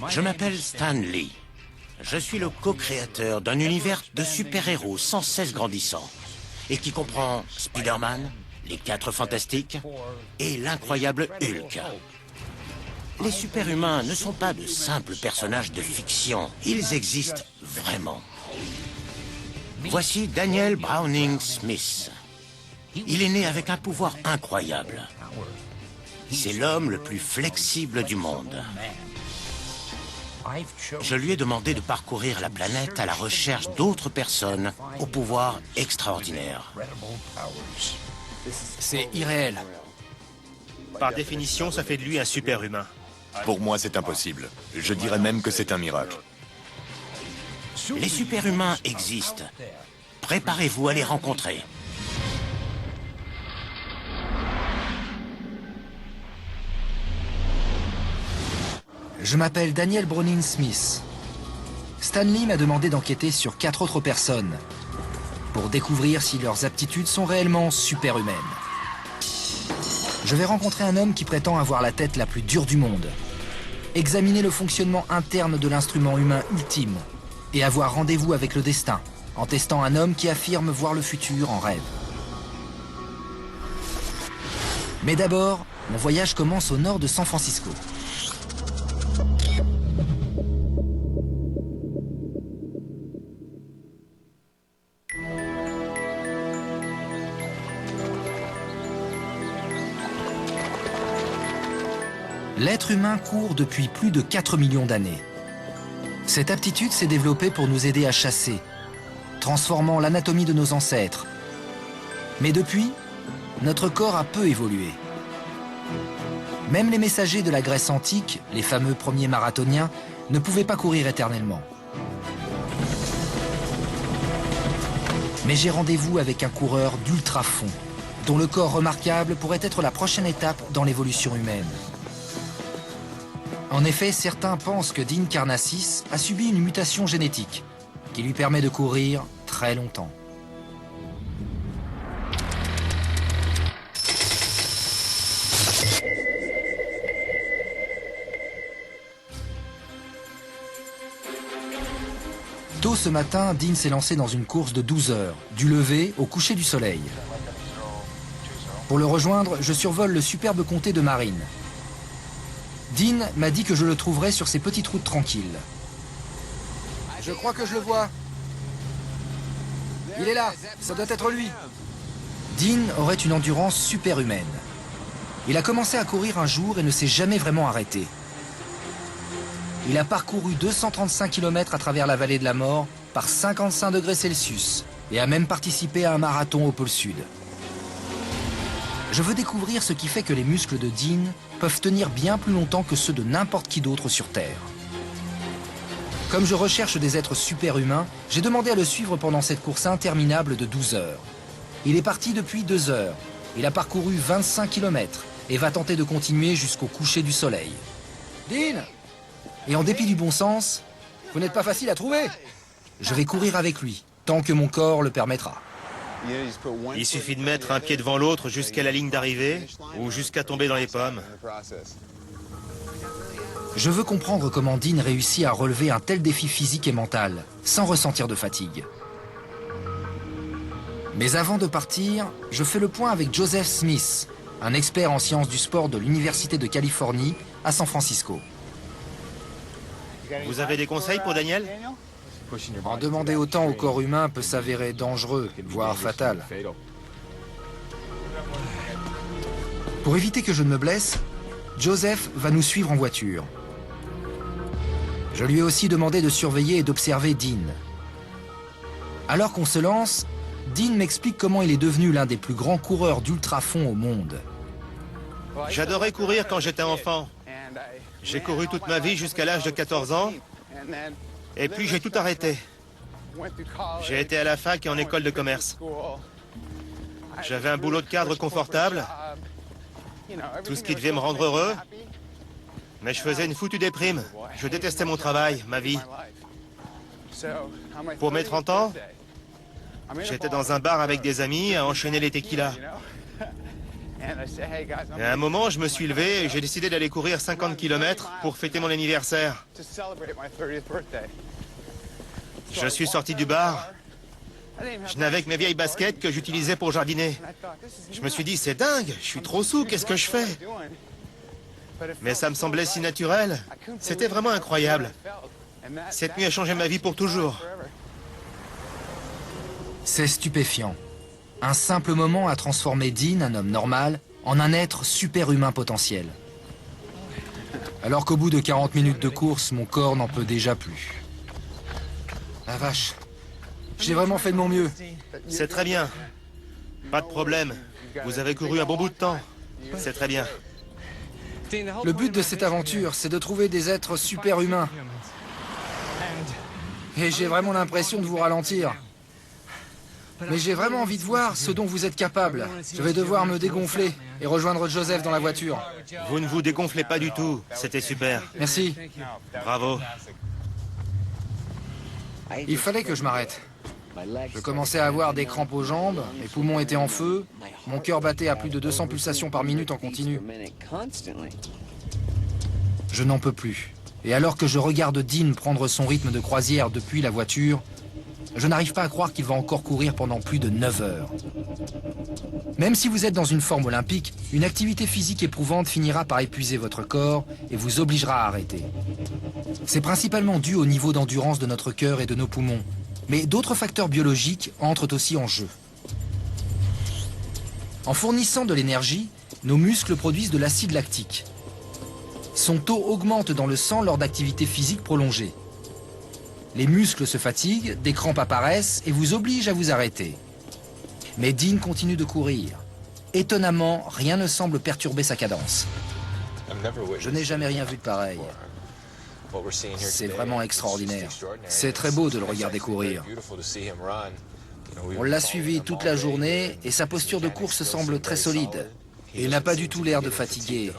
Je m'appelle Stan Lee. Je suis le co-créateur d'un univers de super-héros sans cesse grandissant et qui comprend Spider-Man, les 4 Fantastiques et l'incroyable Hulk. Les super-humains ne sont pas de simples personnages de fiction. Ils existent vraiment. Voici Daniel Browning Smith. Il est né avec un pouvoir incroyable. C'est l'homme le plus flexible du monde. Je lui ai demandé de parcourir la planète à la recherche d'autres personnes au pouvoir extraordinaire. C'est irréel. Par définition, ça fait de lui un super-humain. Pour moi, c'est impossible. Je dirais même que c'est un miracle. Les super-humains existent. Préparez-vous à les rencontrer. Je m'appelle Daniel Browning Smith. Stan Lee m'a demandé d'enquêter sur 4 autres personnes pour découvrir si leurs aptitudes sont réellement superhumaines. Je vais rencontrer un homme qui prétend avoir la tête la plus dure du monde, examiner le fonctionnement interne de l'instrument humain ultime et avoir rendez-vous avec le destin en testant un homme qui affirme voir le futur en rêve. Mais d'abord, mon voyage commence au nord de San Francisco. L'être humain court depuis plus de 4 millions d'années. Cette aptitude s'est développée pour nous aider à chasser, transformant l'anatomie de nos ancêtres. Mais depuis, notre corps a peu évolué. Même les messagers de la Grèce antique, les fameux premiers marathoniens, ne pouvaient pas courir éternellement. Mais j'ai rendez-vous avec un coureur d'ultra-fond, dont le corps remarquable pourrait être la prochaine étape dans l'évolution humaine. En effet, certains pensent que Dean Karnassis a subi une mutation génétique qui lui permet de courir très longtemps. Tôt ce matin, Dean s'est lancé dans une course de 12 heures, du lever au coucher du soleil. Pour le rejoindre, je survole le superbe comté de Marine. Dean m'a dit que je le trouverais sur ces petites routes tranquilles. Je crois que je le vois. Il est là, ça doit être lui. Dean aurait une endurance superhumaine. Il a commencé à courir un jour et ne s'est jamais vraiment arrêté. Il a parcouru 235 km à travers la vallée de la mort par 55 degrés Celsius et a même participé à un marathon au pôle Sud. Je veux découvrir ce qui fait que les muscles de Dean peuvent tenir bien plus longtemps que ceux de n'importe qui d'autre sur Terre. Comme je recherche des êtres superhumains, j'ai demandé à le suivre pendant cette course interminable de 12 heures. Il est parti depuis 2 heures. Il a parcouru 25 km et va tenter de continuer jusqu'au coucher du soleil. Dean! Et en dépit du bon sens, vous n'êtes pas facile à trouver. Je vais courir avec lui, tant que mon corps le permettra. Il suffit de mettre un pied devant l'autre jusqu'à la ligne d'arrivée ou jusqu'à tomber dans les pommes. Je veux comprendre comment Dean réussit à relever un tel défi physique et mental, sans ressentir de fatigue. Mais avant de partir, je fais le point avec Joseph Smith, un expert en sciences du sport de l'Université de Californie à San Francisco. Vous avez des conseils pour Daniel? En demander autant au corps humain peut s'avérer dangereux, voire fatal. Pour éviter que je ne me blesse, Joseph va nous suivre en voiture. Je lui ai aussi demandé de surveiller et d'observer Dean. Alors qu'on se lance, Dean m'explique comment il est devenu l'un des plus grands coureurs d'ultra-fond au monde. J'adorais courir quand j'étais enfant. J'ai couru toute ma vie jusqu'à l'âge de 14 ans. Et puis j'ai tout arrêté. J'ai été à la fac et en école de commerce. J'avais un boulot de cadre confortable, tout ce qui devait me rendre heureux. Mais je faisais une foutue déprime. Je détestais mon travail, ma vie. Pour mes 30 ans, j'étais dans un bar avec des amis à enchaîner les tequilas. Et à un moment, je me suis levé et j'ai décidé d'aller courir 50 km pour fêter mon anniversaire. Je suis sorti du bar. Je n'avais que mes vieilles baskets que j'utilisais pour jardiner. Je me suis dit, c'est dingue, je suis trop saoul, qu'est-ce que je fais? Mais ça me semblait si naturel. C'était vraiment incroyable. Cette nuit a changé ma vie pour toujours. C'est stupéfiant. Un simple moment a transformé Dean, un homme normal, en un être super-humain potentiel. Alors qu'au bout de 40 minutes de course, mon corps n'en peut déjà plus. La vache. J'ai vraiment fait de mon mieux. C'est très bien. Pas de problème. Vous avez couru un bon bout de temps. C'est très bien. Le but de cette aventure, c'est de trouver des êtres super-humains. Et j'ai vraiment l'impression de vous ralentir. Mais j'ai vraiment envie de voir ce dont vous êtes capable. Je vais devoir me dégonfler et rejoindre Joseph dans la voiture. Vous ne vous dégonflez pas du tout. C'était super. Merci. Bravo. Il fallait que je m'arrête. Je commençais à avoir des crampes aux jambes, mes poumons étaient en feu, mon cœur battait à plus de 200 pulsations par minute en continu. Je n'en peux plus. Et alors que je regarde Dean prendre son rythme de croisière depuis la voiture, je n'arrive pas à croire qu'il va encore courir pendant plus de 9 heures. Même si vous êtes dans une forme olympique, une activité physique éprouvante finira par épuiser votre corps et vous obligera à arrêter. C'est principalement dû au niveau d'endurance de notre cœur et de nos poumons. Mais d'autres facteurs biologiques entrent aussi en jeu. En fournissant de l'énergie, nos muscles produisent de l'acide lactique. Son taux augmente dans le sang lors d'activités physiques prolongées. Les muscles se fatiguent, des crampes apparaissent et vous obligent à vous arrêter. Mais Dean continue de courir. Étonnamment, rien ne semble perturber sa cadence. Je n'ai jamais rien vu de pareil. C'est vraiment extraordinaire. C'est très beau de le regarder courir. On l'a suivi toute la journée et sa posture de course semble très solide. Il n'a pas du tout l'air de fatigué.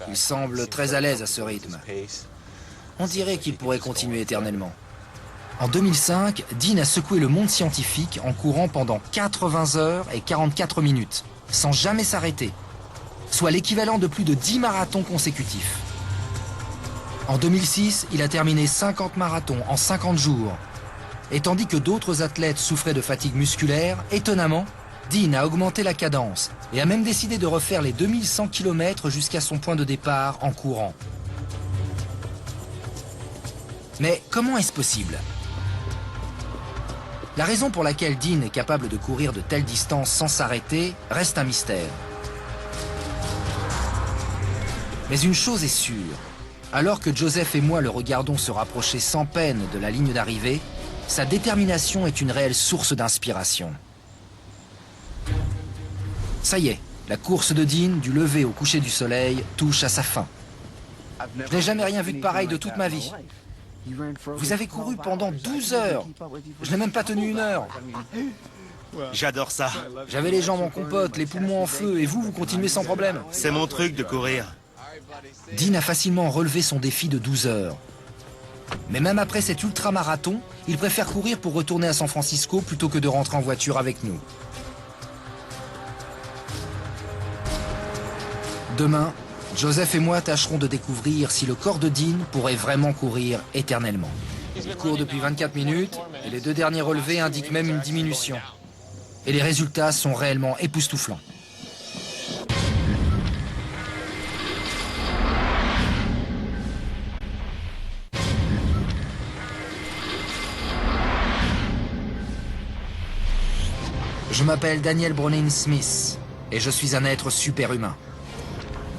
Il semble très à l'aise à ce rythme. On dirait qu'il pourrait continuer éternellement. En 2005, Dean a secoué le monde scientifique en courant pendant 80 heures et 44 minutes, sans jamais s'arrêter, soit l'équivalent de plus de 10 marathons consécutifs. En 2006, il a terminé 50 marathons en 50 jours. Et tandis que d'autres athlètes souffraient de fatigue musculaire, étonnamment, Dean a augmenté la cadence et a même décidé de refaire les 2100 km jusqu'à son point de départ en courant. Mais comment est-ce possible ? La raison pour laquelle Dean est capable de courir de telles distances sans s'arrêter reste un mystère. Mais une chose est sûre. Alors que Joseph et moi le regardons se rapprocher sans peine de la ligne d'arrivée, sa détermination est une réelle source d'inspiration. Ça y est, la course de Dean, du lever au coucher du soleil, touche à sa fin. Je n'ai jamais rien vu de pareil de toute ma vie. Vous avez couru pendant 12 heures. Je n'ai même pas tenu 1 heure. J'adore ça. J'avais les jambes en compote, les poumons en feu, et vous continuez sans problème. C'est mon truc de courir. Dean a facilement relevé son défi de 12 heures. Mais même après cet ultramarathon, il préfère courir pour retourner à San Francisco plutôt que de rentrer en voiture avec nous. Demain, Joseph et moi tâcherons de découvrir si le corps de Dean pourrait vraiment courir éternellement. Il court depuis 24 minutes et les 2 derniers relevés indiquent même une diminution. Et les résultats sont réellement époustouflants. Je m'appelle Daniel Browning Smith et je suis un être super-humain.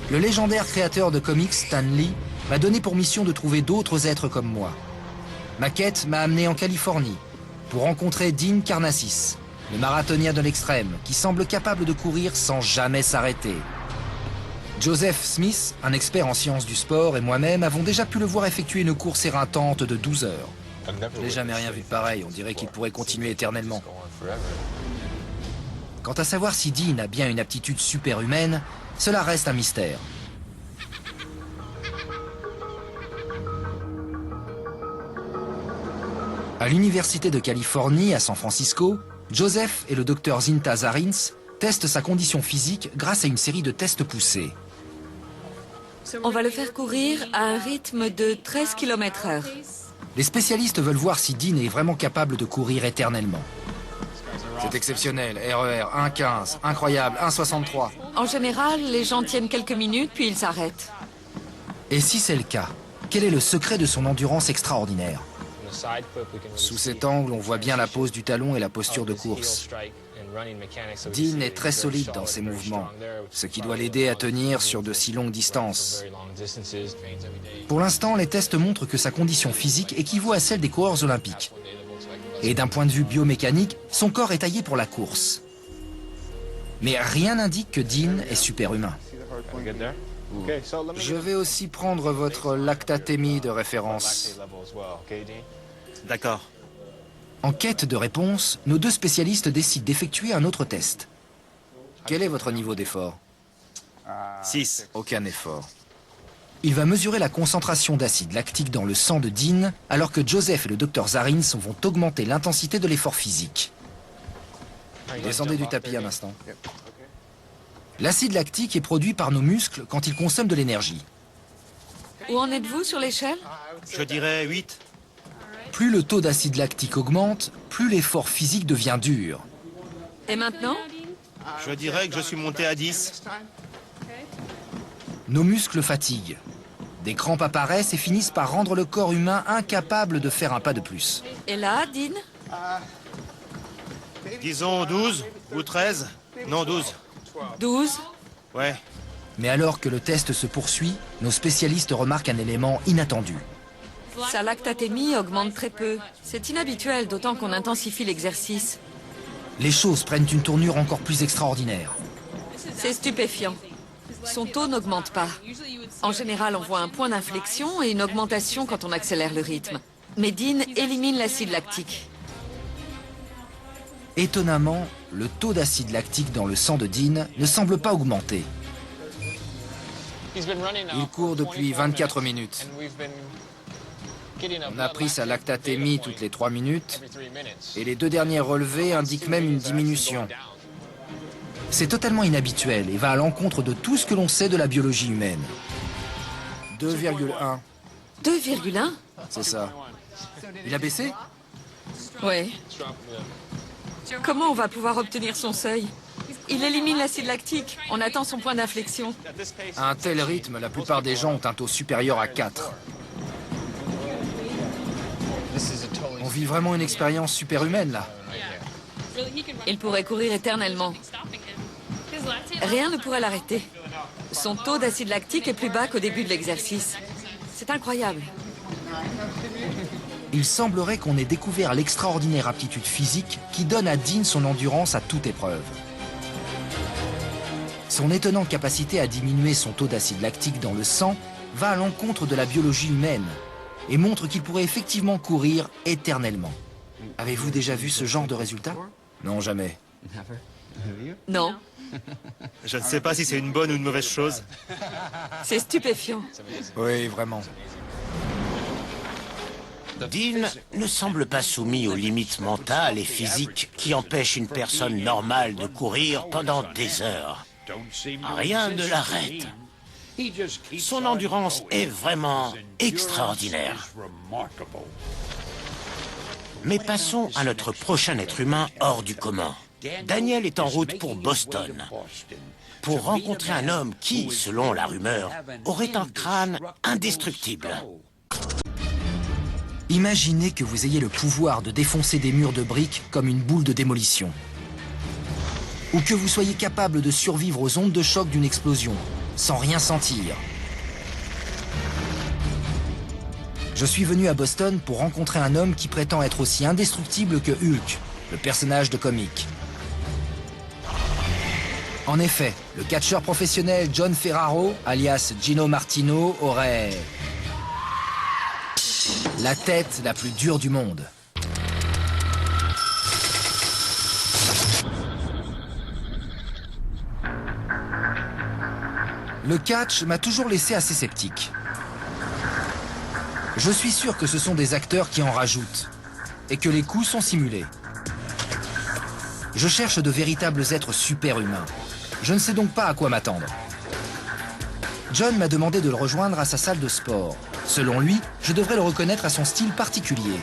Le légendaire créateur de comics Stan Lee m'a donné pour mission de trouver d'autres êtres comme moi. Ma quête m'a amené en Californie pour rencontrer Dean Karnazes, le marathonien de l'extrême qui semble capable de courir sans jamais s'arrêter. Joseph Smith, un expert en sciences du sport, et moi-même avons déjà pu le voir effectuer une course éreintante de 12 heures. Je n'ai jamais rien vu de pareil, on dirait qu'il pourrait continuer éternellement. Quant à savoir si Dean a bien une aptitude superhumaine, cela reste un mystère. À l'Université de Californie, à San Francisco, Joseph et le docteur Zinta Zarins teste sa condition physique grâce à une série de tests poussés. On va le faire courir à un rythme de 13 km/h. Les spécialistes veulent voir si Dean est vraiment capable de courir éternellement. C'est exceptionnel, RER 1,15, incroyable, 1,63. En général, les gens tiennent quelques minutes puis ils s'arrêtent. Et si c'est le cas, quel est le secret de son endurance extraordinaire? Sous cet angle, on voit bien la pose du talon et la posture de course. Dean est très solide dans ses mouvements, ce qui doit l'aider à tenir sur de si longues distances. Pour l'instant, les tests montrent que sa condition physique équivaut à celle des coureurs olympiques. Et d'un point de vue biomécanique, son corps est taillé pour la course. Mais rien n'indique que Dean est superhumain. Je vais aussi prendre votre lactatémie de référence. D'accord. En quête de réponse, nos deux spécialistes décident d'effectuer un autre test. Quel est votre niveau d'effort? 6. Aucun effort. Il va mesurer la concentration d'acide lactique dans le sang de Dean, alors que Joseph et le docteur Zarins vont augmenter l'intensité de l'effort physique. Descendez du tapis un instant. L'acide lactique est produit par nos muscles quand ils consomment de l'énergie. Où en êtes-vous sur l'échelle? Je dirais 8. Plus le taux d'acide lactique augmente, plus l'effort physique devient dur. Et maintenant? Je dirais que je suis monté à 10. Nos muscles fatiguent. Des crampes apparaissent et finissent par rendre le corps humain incapable de faire un pas de plus. Et là, Dean? Disons 12 ou 13. Non, 12. 12? Ouais. Mais alors que le test se poursuit, nos spécialistes remarquent un élément inattendu. Sa lactatémie augmente très peu. C'est inhabituel, d'autant qu'on intensifie l'exercice. Les choses prennent une tournure encore plus extraordinaire. C'est stupéfiant. Son taux n'augmente pas. En général, on voit un point d'inflexion et une augmentation quand on accélère le rythme. Mais Dean élimine l'acide lactique. Étonnamment, le taux d'acide lactique dans le sang de Dean ne semble pas augmenter. Il court depuis 24 minutes. On a pris sa lactatémie toutes les 3 minutes et les 2 derniers relevés indiquent même une diminution. C'est totalement inhabituel et va à l'encontre de tout ce que l'on sait de la biologie humaine. 2,1, 2,1? c'est ça. Il a baissé? Oui. Comment on va pouvoir obtenir son seuil? Il élimine l'acide lactique. On attend son point d'inflexion. À un tel rythme, la plupart des gens ont un taux supérieur à 4. On vit vraiment une expérience superhumaine, là. Il pourrait courir éternellement. Rien ne pourrait l'arrêter. Son taux d'acide lactique est plus bas qu'au début de l'exercice. C'est incroyable. Il semblerait qu'on ait découvert l'extraordinaire aptitude physique qui donne à Dean son endurance à toute épreuve. Son étonnante capacité à diminuer son taux d'acide lactique dans le sang va à l'encontre de la biologie humaine et montre qu'il pourrait effectivement courir éternellement. Avez-vous déjà vu ce genre de résultat? Non, jamais. Non, Je ne sais pas si c'est une bonne ou une mauvaise chose. c'est stupéfiant. Oui, vraiment. Dean ne semble pas soumis aux limites mentales et physiques qui empêchent une personne normale de courir pendant des heures. Rien ne l'arrête. Son endurance est vraiment extraordinaire. Mais passons à notre prochain être humain hors du commun. Daniel est en route pour Boston, pour rencontrer un homme qui, selon la rumeur, aurait un crâne indestructible. Imaginez que vous ayez le pouvoir de défoncer des murs de briques comme une boule de démolition. Ou que vous soyez capable de survivre aux ondes de choc d'une explosion, sans rien sentir. Je suis venu à Boston pour rencontrer un homme qui prétend être aussi indestructible que Hulk, le personnage de comic. En effet, le catcheur professionnel John Ferraro, alias Gino Martino, aurait la tête la plus dure du monde. Le catch m'a toujours laissé assez sceptique. Je suis sûr que ce sont des acteurs qui en rajoutent et que les coups sont simulés. Je cherche de véritables êtres super-humains. Je ne sais donc pas à quoi m'attendre. John m'a demandé de le rejoindre à sa salle de sport. Selon lui, je devrais le reconnaître à son style particulier.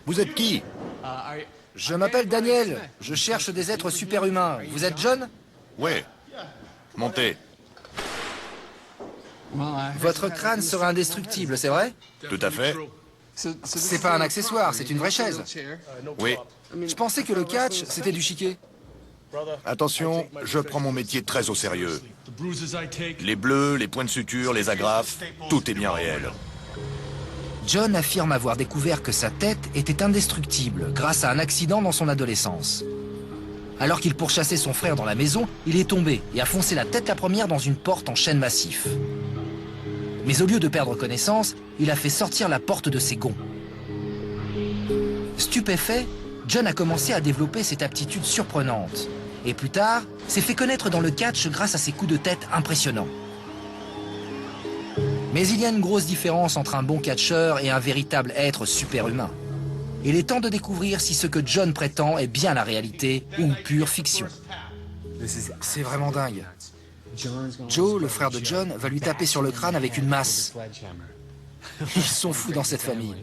Vous êtes qui? Je m'appelle Daniel. Je cherche des êtres super-humains. Vous êtes John? Ouais. Montez. Votre crâne serait indestructible, c'est vrai? Tout à fait. C'est pas un accessoire, c'est une vraie chaise. Oui. Je pensais que le catch, c'était du chiquet. Attention, je prends mon métier très au sérieux. Les bleus, les points de suture, les agrafes, tout est bien réel. John affirme avoir découvert que sa tête était indestructible grâce à un accident dans son adolescence. Alors qu'il pourchassait son frère dans la maison, il est tombé et a foncé la tête la première dans une porte en chêne massif. Mais au lieu de perdre connaissance, il a fait sortir la porte de ses gonds. Stupéfait, John a commencé à développer cette aptitude surprenante. Et plus tard, s'est fait connaître dans le catch grâce à ses coups de tête impressionnants. Mais il y a une grosse différence entre un bon catcheur et un véritable être superhumain. Il est temps de découvrir si ce que John prétend est bien la réalité ou pure fiction. C'est vraiment dingue. Joe, le frère de John, va lui taper sur le crâne avec une masse. Ils sont fous dans cette famille.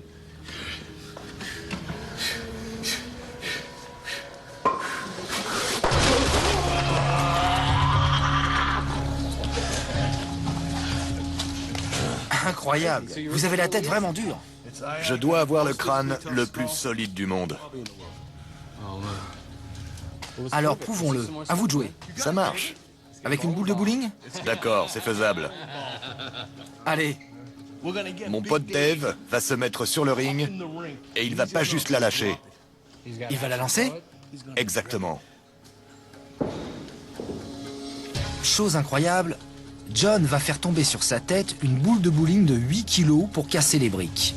Incroyable. Vous avez la tête vraiment dure. Je dois avoir le crâne le plus solide du monde. Alors prouvons-le. À vous de jouer. Ça marche. Avec une boule de bowling? D'accord, c'est faisable. Allez. Mon pote Dave va se mettre sur le ring et il va pas juste la lâcher. Il va la lancer? Exactement. Chose incroyable, John va faire tomber sur sa tête une boule de bowling de 8 kilos pour casser les briques.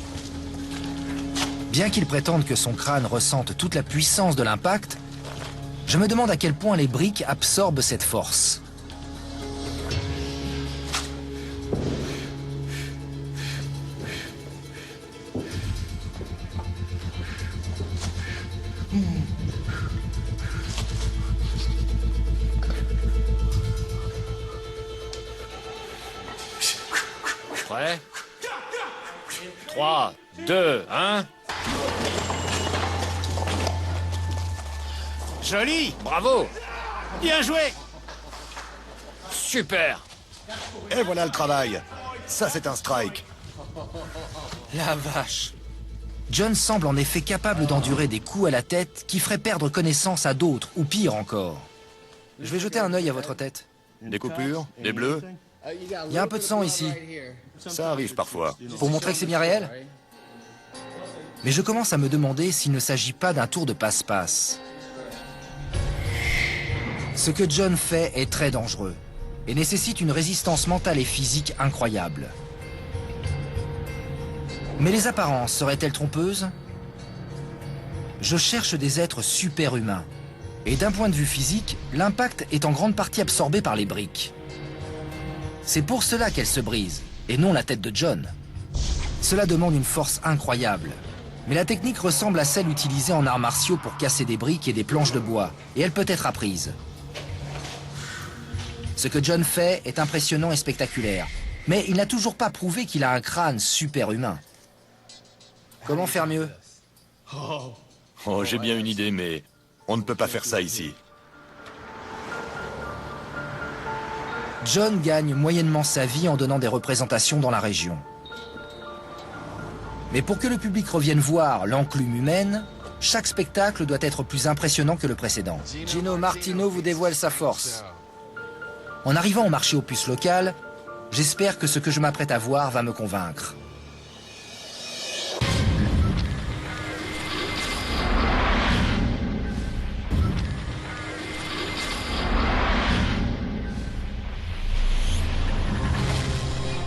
Bien qu'il prétende que son crâne ressente toute la puissance de l'impact, je me demande à quel point les briques absorbent cette force. Prêt? 3, 2, 1. Joli! Bravo! Bien joué! Super! Et voilà le travail. Ça, c'est un strike. La vache. John semble en effet capable d'endurer des coups à la tête qui feraient perdre connaissance à d'autres, ou pire encore. Je vais jeter un œil à votre tête. Des coupures, des bleus, Il y a un peu de sang ici. ça arrive parfois. Pour montrer que c'est bien réel? Mais je commence à me demander s'il ne s'agit pas d'un tour de passe-passe. Ce que John fait est très dangereux et nécessite une résistance mentale et physique incroyable. Mais les apparences seraient-elles trompeuses? Je cherche des êtres super-humains. Et d'un point de vue physique, l'impact est en grande partie absorbé par les briques. C'est pour cela qu'elles se brisent, et non la tête de John. Cela demande une force incroyable. Mais la technique ressemble à celle utilisée en arts martiaux pour casser des briques et des planches de bois, et elle peut être apprise. Ce que John fait est impressionnant et spectaculaire, mais il n'a toujours pas prouvé qu'il a un crâne super-humain. Comment faire mieux? Oh, j'ai bien une idée, mais on ne peut pas faire ça ici. John gagne moyennement sa vie en donnant des représentations dans la région. Mais pour que le public revienne voir l'enclume humaine, chaque spectacle doit être plus impressionnant que le précédent. Gino Martino vous dévoile sa force. En arrivant au marché aux puces locales, j'espère que ce que je m'apprête à voir va me convaincre.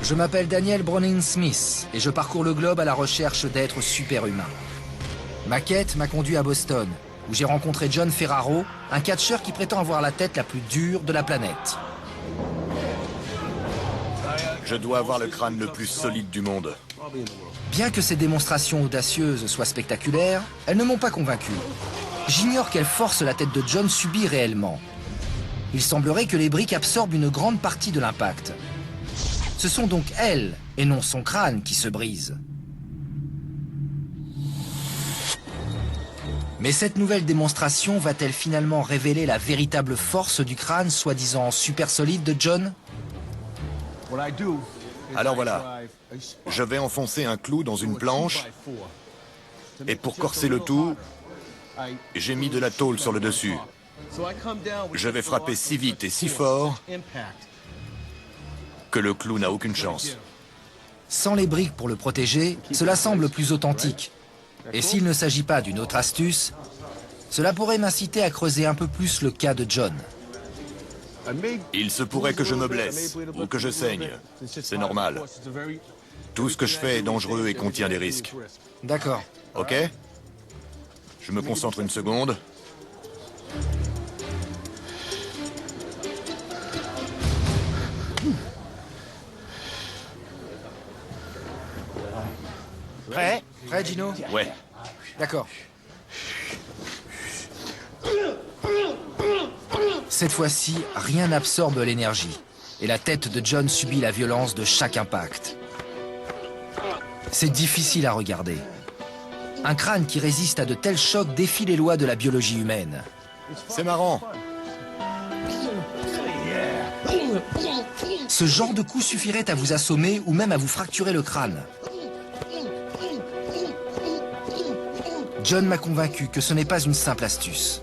Je m'appelle Daniel Browning Smith et je parcours le globe à la recherche d'êtres super-humains. Ma quête m'a conduit à Boston, où j'ai rencontré John Ferraro, un catcheur qui prétend avoir la tête la plus dure de la planète. Je dois avoir le crâne le plus solide du monde. Bien que ces démonstrations audacieuses soient spectaculaires, elles ne m'ont pas convaincu. J'ignore quelle force la tête de John subit réellement. Il semblerait que les briques absorbent une grande partie de l'impact. Ce sont donc elles, et non son crâne, qui se brisent. Mais cette nouvelle démonstration va-t-elle finalement révéler la véritable force du crâne soi-disant super solide de John? Alors voilà, je vais enfoncer un clou dans une planche, et pour corser le tout, j'ai mis de la tôle sur le dessus. Je vais frapper si vite et si fort que le clou n'a aucune chance. Sans les briques pour le protéger, cela semble plus authentique. Et s'il ne s'agit pas d'une autre astuce, cela pourrait m'inciter à creuser un peu plus le cas de John. Il se pourrait que je me blesse ou que je saigne. C'est normal. Tout ce que je fais est dangereux et contient des risques. D'accord. Ok? Je me concentre une seconde. Prêt? Prêt, Gino? Ouais. D'accord. Cette fois-ci, rien n'absorbe l'énergie. Et la tête de John subit la violence de chaque impact. C'est difficile à regarder. Un crâne qui résiste à de tels chocs défie les lois de la biologie humaine. C'est marrant. Ce genre de coup suffirait à vous assommer ou même à vous fracturer le crâne. John m'a convaincu que ce n'est pas une simple astuce.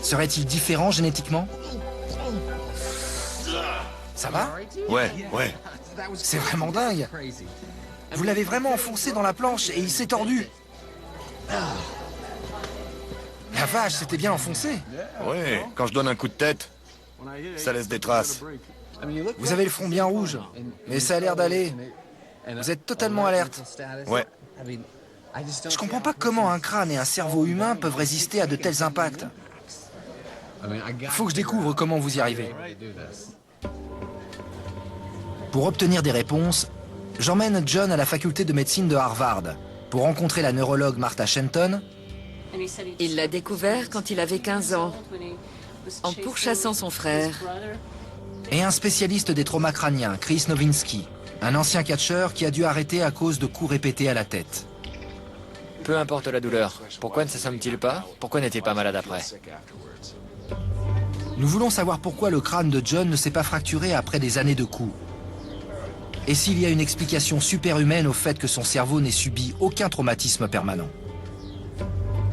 Serait-il différent génétiquement? Ça va? Ouais, ouais. C'est vraiment dingue. Vous l'avez vraiment enfoncé dans la planche et il s'est tordu. La vache, c'était bien enfoncé. Ouais, quand je donne un coup de tête, ça laisse des traces. Vous avez le front bien rouge, mais ça a l'air d'aller. Vous êtes totalement alerte. Ouais. Je comprends pas comment un crâne et un cerveau humain peuvent résister à de tels impacts. Faut que je découvre comment vous y arrivez. Pour obtenir des réponses, j'emmène John à la faculté de médecine de Harvard pour rencontrer la neurologue Martha Shenton Il l'a découvert quand il avait 15 ans, en pourchassant son frère. et un spécialiste des traumas crâniens, Chris Nowinski, un ancien catcheur qui a dû arrêter à cause de coups répétés à la tête. Peu importe la douleur, pourquoi ne s'assomme-t-il pas? Pourquoi n'était pas malade après? Nous voulons savoir pourquoi le crâne de John ne s'est pas fracturé après des années de coups. Et s'il y a une explication superhumaine au fait que son cerveau n'ait subi aucun traumatisme permanent.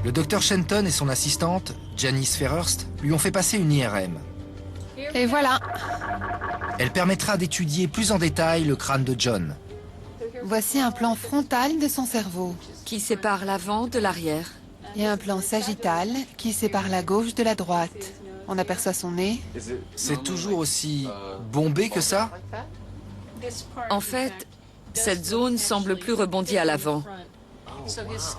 Le docteur Shenton et son assistante, Janice Fairhurst, lui ont fait passer une IRM. Et voilà, Elle permettra d'étudier plus en détail le crâne de John. voici un plan frontal de son cerveau Qui sépare l'avant de l'arrière. et un plan sagittal qui sépare la gauche de la droite. On aperçoit son nez. C'est toujours aussi bombé que ça? En fait, cette zone semble plus rebondie à l'avant.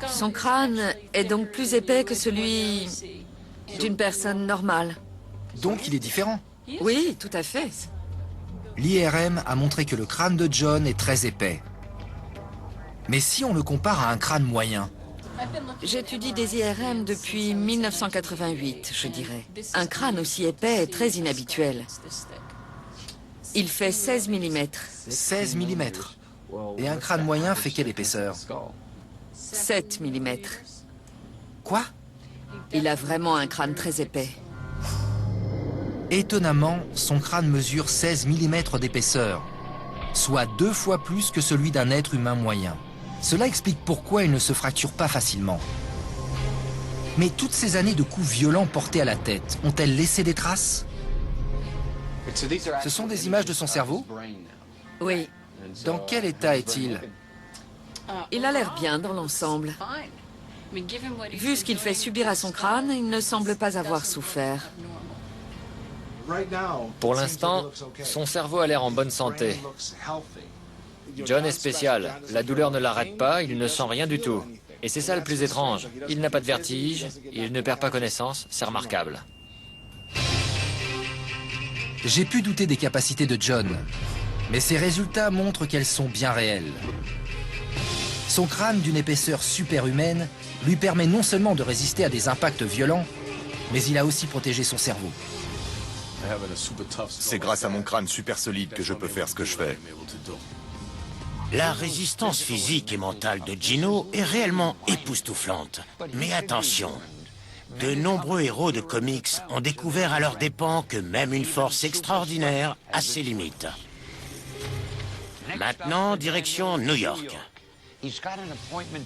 Son crâne est donc plus épais que celui d'une personne normale. Donc il est différent. Oui, tout à fait. L'IRM a montré que le crâne de John est très épais. Mais si on le compare à un crâne moyen, J'étudie des IRM depuis 1988, je dirais. Un crâne aussi épais est très inhabituel. Il fait 16 mm. 16 mm. Et un crâne moyen fait quelle épaisseur? 7 mm. Quoi? Il a vraiment un crâne très épais. Étonnamment, son crâne mesure 16 mm d'épaisseur, soit 2 fois plus que celui d'un être humain moyen. Cela explique pourquoi il ne se fracture pas facilement. Mais toutes ces années de coups violents portés à la tête ont-elles laissé des traces? Ce sont des images de son cerveau? Oui, Dans quel état est-il? il a l'air bien dans l'ensemble. Vu ce qu'il fait subir à son crâne, il ne semble pas avoir souffert. Pour l'instant, son cerveau a l'air en bonne santé. John est spécial. La douleur ne l'arrête pas, il ne sent rien du tout. Et c'est ça le plus étrange. Il n'a pas de vertige, il ne perd pas connaissance, c'est remarquable. J'ai pu douter des capacités de John. Mais ces résultats montrent qu'elles sont bien réelles. Son crâne d'une épaisseur superhumaine lui permet non seulement de résister à des impacts violents, mais il a aussi protégé son cerveau. C'est grâce à mon crâne super solide que je peux faire ce que je fais. La résistance physique et mentale de Gino est réellement époustouflante. Mais attention, de nombreux héros de comics ont découvert à leurs dépens que même une force extraordinaire a ses limites. Maintenant, direction New York.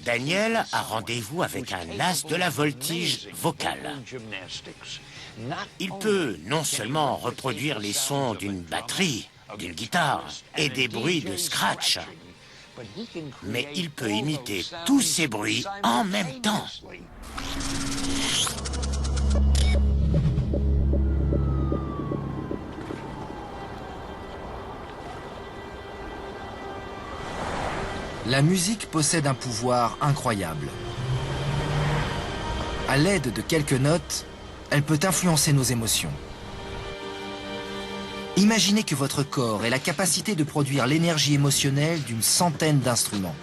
Daniel a rendez-vous avec un as de la voltige vocale. Il peut non seulement reproduire les sons d'une batterie, d'une guitare et des bruits de scratch, mais il peut imiter tous ces bruits en même temps. La musique possède un pouvoir incroyable. À l'aide de quelques notes, elle peut influencer nos émotions. Imaginez que votre corps ait la capacité de produire l'énergie émotionnelle d'une centaine d'instruments.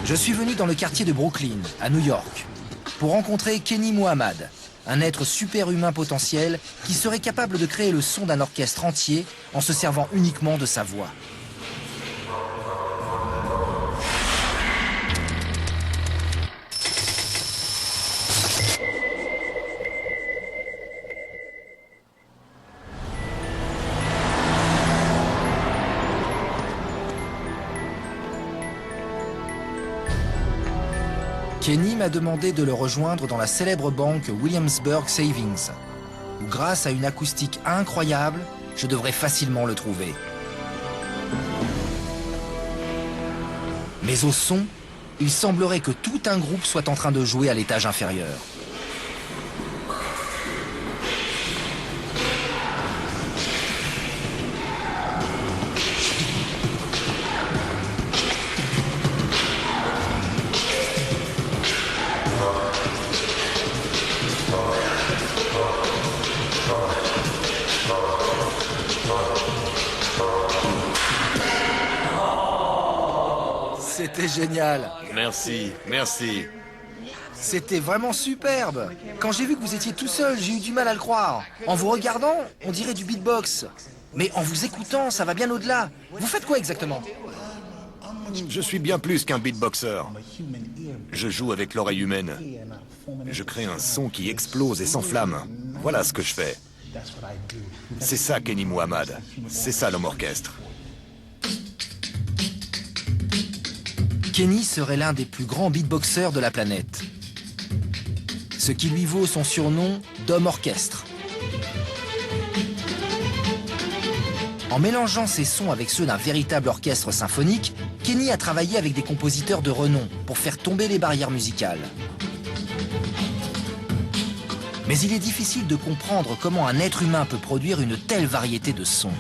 Je suis venu dans le quartier de Brooklyn, à New York, pour rencontrer Kenny Mohamed, un être superhumain potentiel qui serait capable de créer le son d'un orchestre entier en se servant uniquement de sa voix. Kenny m'a demandé de le rejoindre dans la célèbre banque Williamsburg Savings, où grâce à une acoustique incroyable, je devrais facilement le trouver. Mais au son, il semblerait que tout un groupe soit en train de jouer à l'étage inférieur. C'était génial. Merci, merci. C'était vraiment superbe. Quand j'ai vu que vous étiez tout seul, j'ai eu du mal à le croire. En vous regardant, on dirait du beatbox. Mais en vous écoutant, ça va bien au-delà. Vous faites quoi exactement? Je suis bien plus qu'un beatboxer. Je joue avec l'oreille humaine. Je crée un son qui explose et s'enflamme. Voilà ce que je fais. C'est ça, Kenny Mohamed. C'est ça, l'homme orchestre. Kenny serait l'un des plus grands beatboxers de la planète. Ce qui lui vaut son surnom d'homme orchestre. En mélangeant ses sons avec ceux d'un véritable orchestre symphonique, Kenny a travaillé avec des compositeurs de renom pour faire tomber les barrières musicales. Mais il est difficile de comprendre comment un être humain peut produire une telle variété de sons.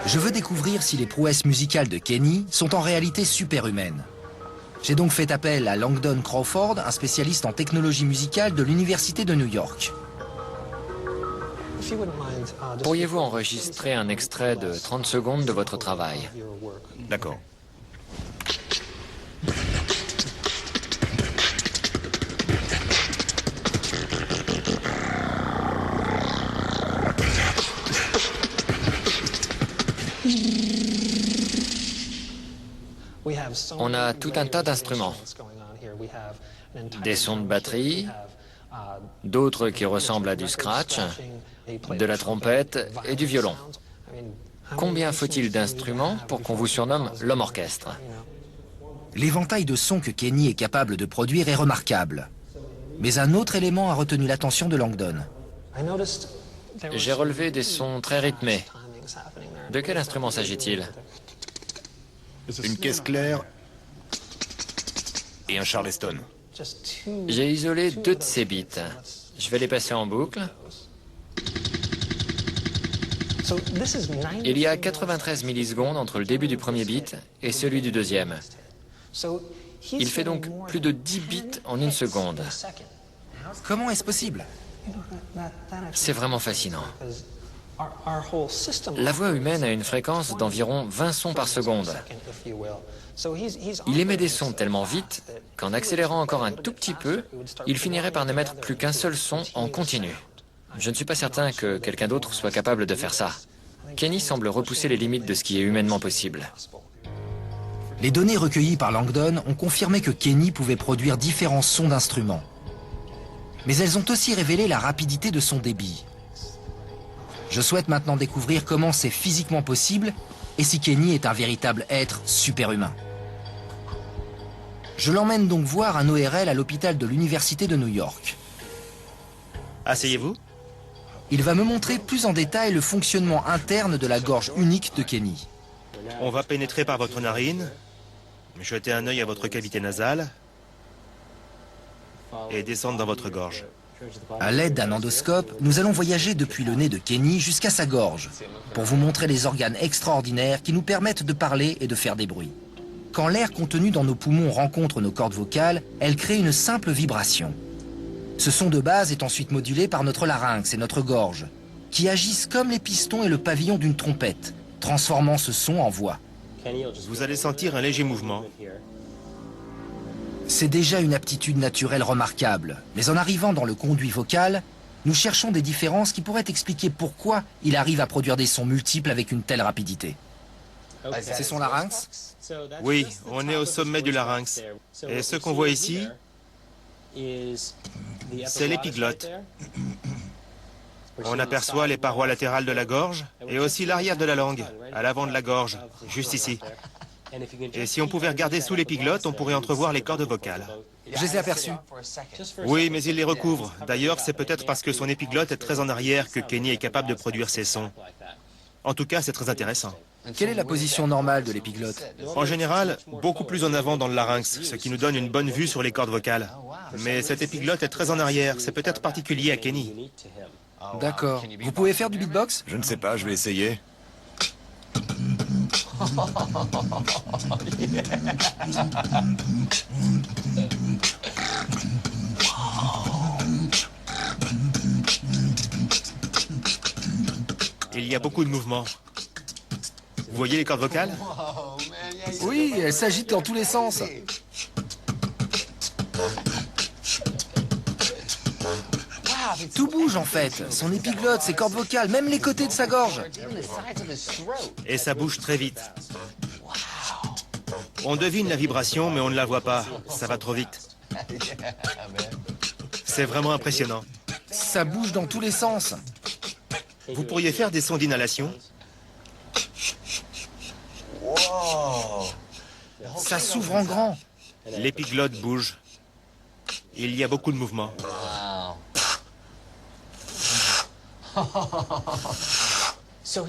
Je veux découvrir si les prouesses musicales de Kenny sont en réalité superhumaines. J'ai donc fait appel à Langdon Crawford, un spécialiste en technologie musicale de l'Université de New York. Pourriez-vous enregistrer un extrait de 30 secondes de votre travail? D'accord. On a tout un tas d'instruments. Des sons de batterie, d'autres qui ressemblent à du scratch, de la trompette et du violon. Combien faut-il d'instruments pour qu'on vous surnomme l'homme orchestre? L'éventail de sons que Kenny est capable de produire est remarquable. Mais un autre élément a retenu l'attention de Langdon. J'ai relevé des sons très rythmés. De quel instrument s'agit-il? Une caisse claire et un charleston. J'ai isolé 2 de ces bits. Je vais les passer en boucle. Il y a 93 millisecondes entre le début du premier bit et celui du deuxième. Il fait donc plus de 10 bits en une seconde. Comment est-ce possible? C'est vraiment fascinant. La voix humaine a une fréquence d'environ 20 sons par seconde. Il émet des sons tellement vite qu'en accélérant encore un tout petit peu, il finirait par n'émettre plus qu'un seul son en continu. Je ne suis pas certain que quelqu'un d'autre soit capable de faire ça. Kenny semble repousser les limites de ce qui est humainement possible. Les données recueillies par Langdon ont confirmé que Kenny pouvait produire différents sons d'instruments. Mais elles ont aussi révélé la rapidité de son débit. Je souhaite maintenant découvrir comment c'est physiquement possible et si Kenny est un véritable être superhumain. Je l'emmène donc voir un ORL à l'hôpital de l'Université de New York. Asseyez-vous. Il va me montrer plus en détail le fonctionnement interne de la gorge unique de Kenny. On va pénétrer par votre narine, jeter un œil à votre cavité nasale et descendre dans votre gorge. À l'aide d'un endoscope, nous allons voyager depuis le nez de Kenny jusqu'à sa gorge pour vous montrer les organes extraordinaires qui nous permettent de parler et de faire des bruits. Quand l'air contenu dans nos poumons rencontre nos cordes vocales, elle crée une simple vibration. Ce son de base est ensuite modulé par notre larynx et notre gorge, qui agissent comme les pistons et le pavillon d'une trompette, transformant ce son en voix. Vous allez sentir un léger mouvement. C'est déjà une aptitude naturelle remarquable, mais en arrivant dans le conduit vocal, nous cherchons des différences qui pourraient expliquer pourquoi il arrive à produire des sons multiples avec une telle rapidité. C'est son larynx? Oui, on est au sommet du larynx. Et ce qu'on voit ici, c'est l'épiglotte. On aperçoit les parois latérales de la gorge et aussi l'arrière de la langue, à l'avant de la gorge, juste ici. Et si on pouvait regarder sous l'épiglotte, on pourrait entrevoir les cordes vocales. Je les ai aperçus. Oui, mais il les recouvre. D'ailleurs, c'est peut-être parce que son épiglotte est très en arrière que Kenny est capable de produire ces sons. En tout cas, c'est très intéressant. Quelle est la position normale de l'épiglotte? En général, beaucoup plus en avant dans le larynx, ce qui nous donne une bonne vue sur les cordes vocales. Mais cette épiglotte est très en arrière, c'est peut-être particulier à Kenny. D'accord. Vous pouvez faire du beatbox? Je ne sais pas, je vais essayer. Il y a beaucoup de mouvements. Vous voyez les cordes vocales? Oui, elles s'agitent dans tous les sens. Tout bouge en fait. Son épiglotte, ses cordes vocales, même les côtés de sa gorge. Et ça bouge très vite. On devine la vibration, mais on ne la voit pas. Ça va trop vite. C'est vraiment impressionnant. Ça bouge dans tous les sens. Vous pourriez faire des sons d'inhalation? Ça s'ouvre en grand. L'épiglotte bouge. Il y a beaucoup de mouvements.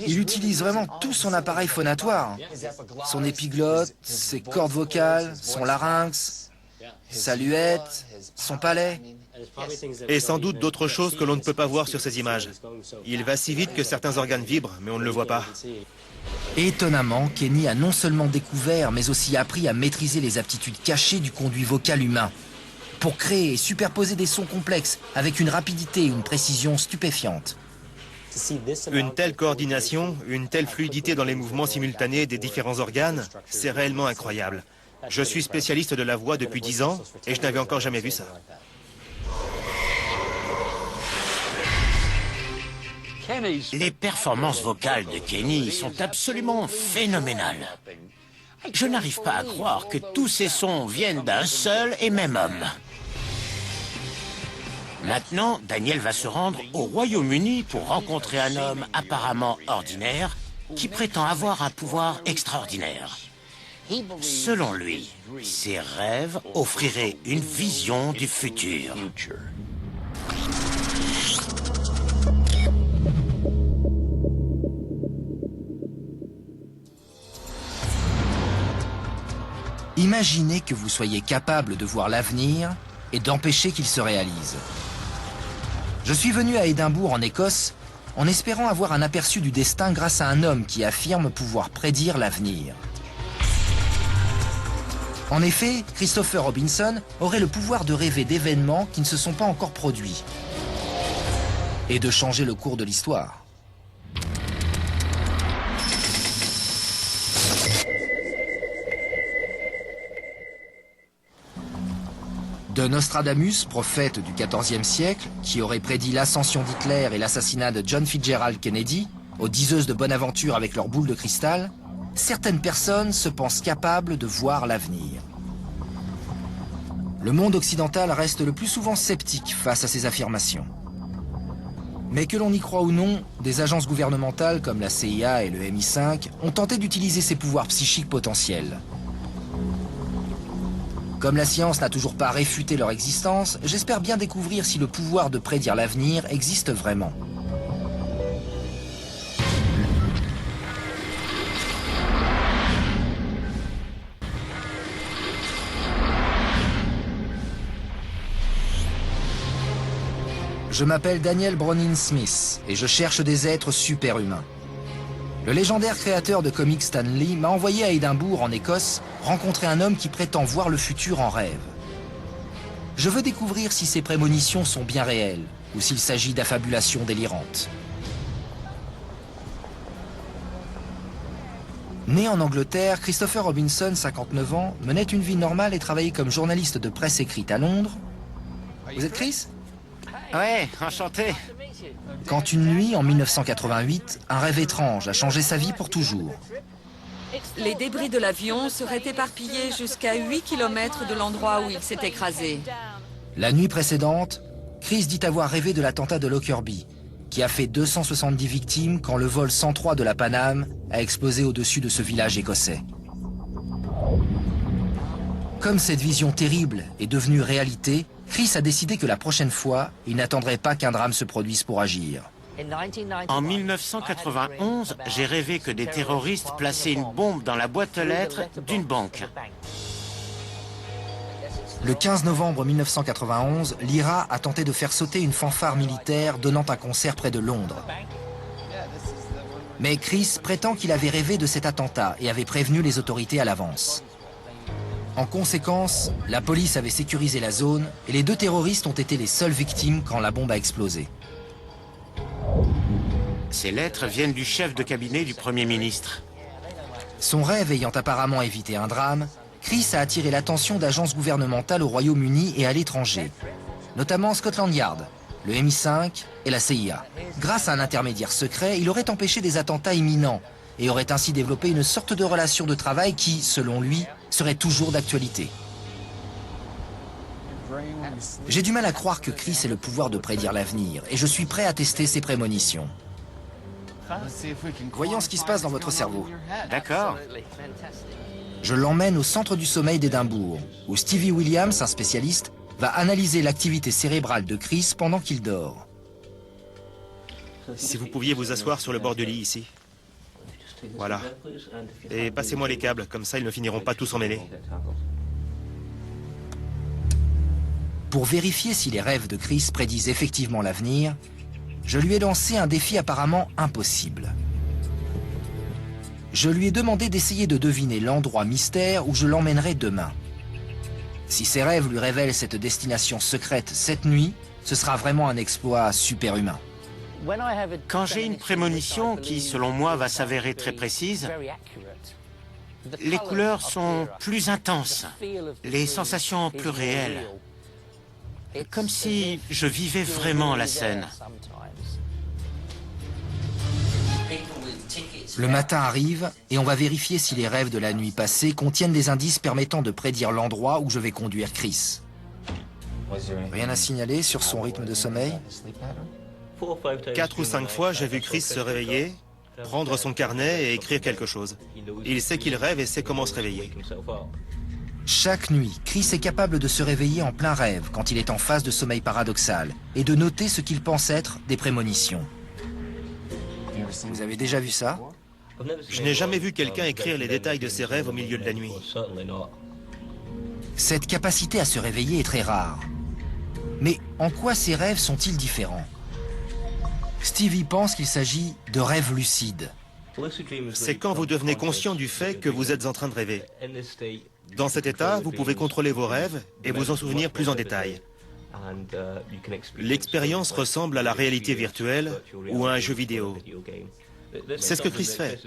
Il utilise vraiment tout son appareil phonatoire. Son épiglotte, ses cordes vocales, son larynx, sa luette, son palais. Et sans doute d'autres choses que l'on ne peut pas voir sur ces images. Il va si vite que certains organes vibrent, mais on ne le voit pas. Étonnamment, Kenny a non seulement découvert, mais aussi appris à maîtriser les aptitudes cachées du conduit vocal humain, pour créer et superposer des sons complexes avec une rapidité et une précision stupéfiantes. Une telle coordination, une telle fluidité dans les mouvements simultanés des différents organes, c'est réellement incroyable. Je suis spécialiste de la voix depuis 10 ans et je n'avais encore jamais vu ça. Les performances vocales de Kenny sont absolument phénoménales. Je n'arrive pas à croire que tous ces sons viennent d'un seul et même homme. Maintenant, Daniel va se rendre au Royaume-Uni pour rencontrer un homme apparemment ordinaire qui prétend avoir un pouvoir extraordinaire. Selon lui, ses rêves offriraient une vision du futur. Imaginez que vous soyez capable de voir l'avenir et d'empêcher qu'il se réalise. Je suis venu à Édimbourg, en Écosse, en espérant avoir un aperçu du destin grâce à un homme qui affirme pouvoir prédire l'avenir. En effet, Christopher Robinson aurait le pouvoir de rêver d'événements qui ne se sont pas encore produits et de changer le cours de l'histoire. De Nostradamus, prophète du XIVe siècle, qui aurait prédit l'ascension d'Hitler et l'assassinat de John Fitzgerald Kennedy, aux diseuses de bonne aventure avec leurs boules de cristal, certaines personnes se pensent capables de voir l'avenir. Le monde occidental reste le plus souvent sceptique face à ces affirmations. Mais que l'on y croit ou non, des agences gouvernementales comme la CIA et le MI5 ont tenté d'utiliser ces pouvoirs psychiques potentiels. Comme la science n'a toujours pas réfuté leur existence, j'espère bien découvrir si le pouvoir de prédire l'avenir existe vraiment. Je m'appelle Daniel Browning Smith et je cherche des êtres super-humains. Le légendaire créateur de comics Stan Lee m'a envoyé à Édimbourg, en Écosse, rencontrer un homme qui prétend voir le futur en rêve. Je veux découvrir si ces prémonitions sont bien réelles ou s'il s'agit d'affabulations délirantes. Né en Angleterre, Christopher Robinson, 59 ans, menait une vie normale et travaillait comme journaliste de presse écrite à Londres. Vous êtes Chris ? Ouais, enchanté. Quand une nuit, en 1988, un rêve étrange a changé sa vie pour toujours. Les débris de l'avion seraient éparpillés jusqu'à 8 km de l'endroit où il s'est écrasé. La nuit précédente, Chris dit avoir rêvé de l'attentat de Lockerbie, qui a fait 270 victimes quand le vol 103 de la Pan Am a explosé au-dessus de ce village écossais. Comme cette vision terrible est devenue réalité, Chris a décidé que la prochaine fois, il n'attendrait pas qu'un drame se produise pour agir. En 1991, j'ai rêvé que des terroristes plaçaient une bombe dans la boîte aux lettres d'une banque. Le 15 novembre 1991, l'IRA a tenté de faire sauter une fanfare militaire donnant un concert près de Londres. Mais Chris prétend qu'il avait rêvé de cet attentat et avait prévenu les autorités à l'avance. En conséquence, la police avait sécurisé la zone et les deux terroristes ont été les seules victimes quand la bombe a explosé. Ces lettres viennent du chef de cabinet du Premier ministre. Son rêve ayant apparemment évité un drame, Chris a attiré l'attention d'agences gouvernementales au Royaume-Uni et à l'étranger, notamment Scotland Yard, le MI5 et la CIA. Grâce à un intermédiaire secret, il aurait empêché des attentats imminents et aurait ainsi développé une sorte de relation de travail qui, selon lui, serait toujours d'actualité. J'ai du mal à croire que Chris ait le pouvoir de prédire l'avenir et je suis prêt à tester ses prémonitions. Voyons ce qui se passe dans votre cerveau. D'accord. Je l'emmène au centre du sommeil d'Édimbourg, où Stevie Williams, un spécialiste, va analyser l'activité cérébrale de Chris pendant qu'il dort. Si vous pouviez vous asseoir sur le bord du lit ici. Voilà. Et passez-moi les câbles, comme ça ils ne finiront pas tous emmêlés. Pour vérifier si les rêves de Chris prédisent effectivement l'avenir, je lui ai lancé un défi apparemment impossible. Je lui ai demandé d'essayer de deviner l'endroit mystère où je l'emmènerai demain. Si ses rêves lui révèlent cette destination secrète cette nuit, ce sera vraiment un exploit superhumain. Quand j'ai une prémonition qui, selon moi, va s'avérer très précise, les couleurs sont plus intenses, les sensations plus réelles. Comme si je vivais vraiment la scène. Le matin arrive et on va vérifier si les rêves de la nuit passée contiennent des indices permettant de prédire l'endroit où je vais conduire Chris. Rien à signaler sur son rythme de sommeil? 4 ou 5 fois, j'ai vu Chris se réveiller, prendre son carnet et écrire quelque chose. Il sait qu'il rêve et sait comment se réveiller. Chaque nuit, Chris est capable de se réveiller en plein rêve quand il est en phase de sommeil paradoxal et de noter ce qu'il pense être des prémonitions. Vous avez déjà vu ça? Je n'ai jamais vu quelqu'un écrire les détails de ses rêves au milieu de la nuit. Cette capacité à se réveiller est très rare. Mais en quoi ces rêves sont-ils différents? Stevie pense qu'il s'agit de rêves lucides. C'est quand vous devenez conscient du fait que vous êtes en train de rêver. Dans cet état, vous pouvez contrôler vos rêves et vous en souvenir plus en détail. L'expérience ressemble à la réalité virtuelle ou à un jeu vidéo. C'est ce que Chris fait.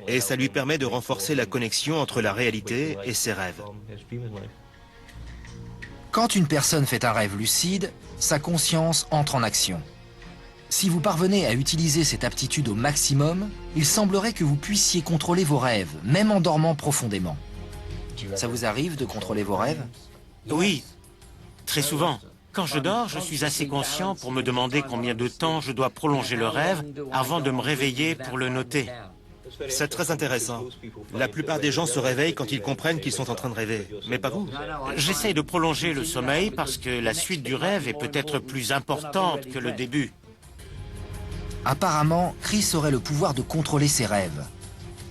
Et ça lui permet de renforcer la connexion entre la réalité et ses rêves. Quand une personne fait un rêve lucide, sa conscience entre en action. Si vous parvenez à utiliser cette aptitude au maximum, il semblerait que vous puissiez contrôler vos rêves, même en dormant profondément. Ça vous arrive de contrôler vos rêves? Oui, très souvent. Quand je dors, je suis assez conscient pour me demander combien de temps je dois prolonger le rêve avant de me réveiller pour le noter. C'est très intéressant. La plupart des gens se réveillent quand ils comprennent qu'ils sont en train de rêver. Mais pas vous. J'essaye de prolonger le sommeil parce que la suite du rêve est peut-être plus importante que le début. Apparemment, Chris aurait le pouvoir de contrôler ses rêves.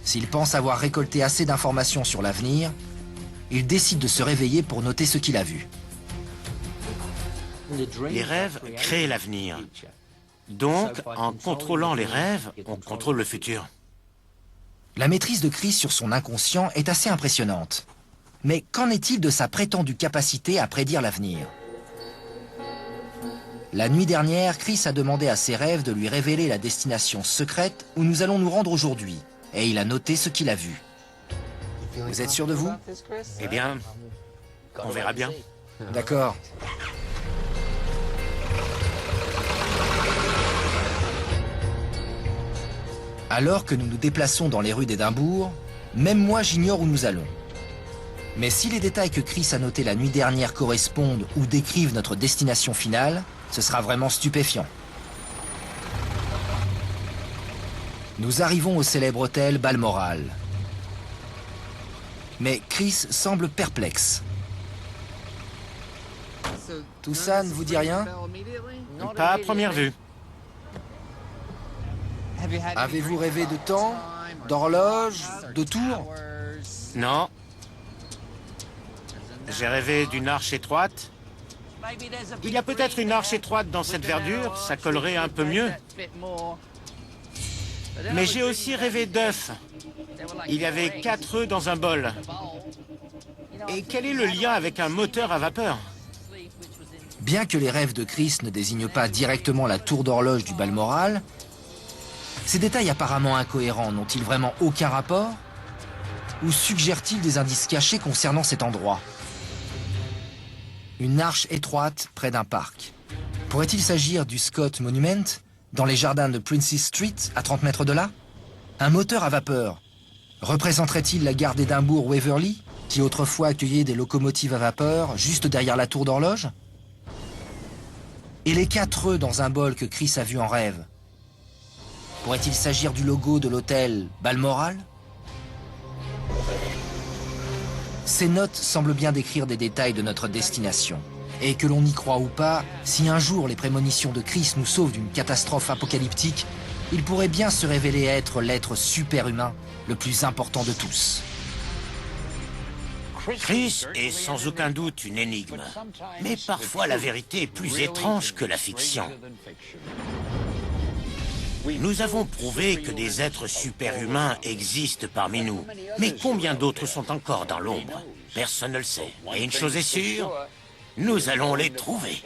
S'il pense avoir récolté assez d'informations sur l'avenir, il décide de se réveiller pour noter ce qu'il a vu. Les rêves créent l'avenir. Donc, en contrôlant les rêves, on contrôle le futur. La maîtrise de Chris sur son inconscient est assez impressionnante. Mais qu'en est-il de sa prétendue capacité à prédire l'avenir? La nuit dernière, Chris a demandé à ses rêves de lui révéler la destination secrète où nous allons nous rendre aujourd'hui. Et il a noté ce qu'il a vu. Vous êtes sûr de vous? Eh bien, on verra bien. D'accord. Alors que nous nous déplaçons dans les rues d'Édimbourg, même moi j'ignore où nous allons. Mais si les détails que Chris a notés la nuit dernière correspondent ou décrivent notre destination finale, ce sera vraiment stupéfiant. Nous arrivons au célèbre hôtel Balmoral. Mais Chris semble perplexe. Tout ça ne vous dit rien? Pas à première vue. Avez-vous rêvé de temps, d'horloge, de tours? Non. J'ai rêvé d'une arche étroite. Il y a peut-être une arche étroite dans cette verdure, ça collerait un peu mieux. Mais j'ai aussi rêvé d'œufs. Il y avait 4 œufs dans un bol. Et quel est le lien avec un moteur à vapeur? Bien que les rêves de Chris ne désignent pas directement la tour d'horloge du Balmoral, ces détails apparemment incohérents n'ont-ils vraiment aucun rapport? Ou suggèrent-ils des indices cachés concernant cet endroit? Une arche étroite près d'un parc. Pourrait-il s'agir du Scott Monument, dans les jardins de Princess Street, à 30 mètres de là? Un moteur à vapeur représenterait-il la gare d'Édimbourg-Waverley, qui autrefois accueillait des locomotives à vapeur juste derrière la tour d'horloge? Et les 4 œufs dans un bol que Chris a vu en rêve? Pourrait-il s'agir du logo de l'hôtel Balmoral? Ces notes semblent bien décrire des détails de notre destination. Et que l'on y croit ou pas, si un jour les prémonitions de Chris nous sauvent d'une catastrophe apocalyptique, il pourrait bien se révéler être l'être superhumain le plus important de tous. Chris est sans aucun doute une énigme. Mais parfois la vérité est plus étrange que la fiction. Nous avons prouvé que des êtres superhumains existent parmi nous. Mais combien d'autres sont encore dans l'ombre? Personne ne le sait. Et une chose est sûre, nous allons les trouver.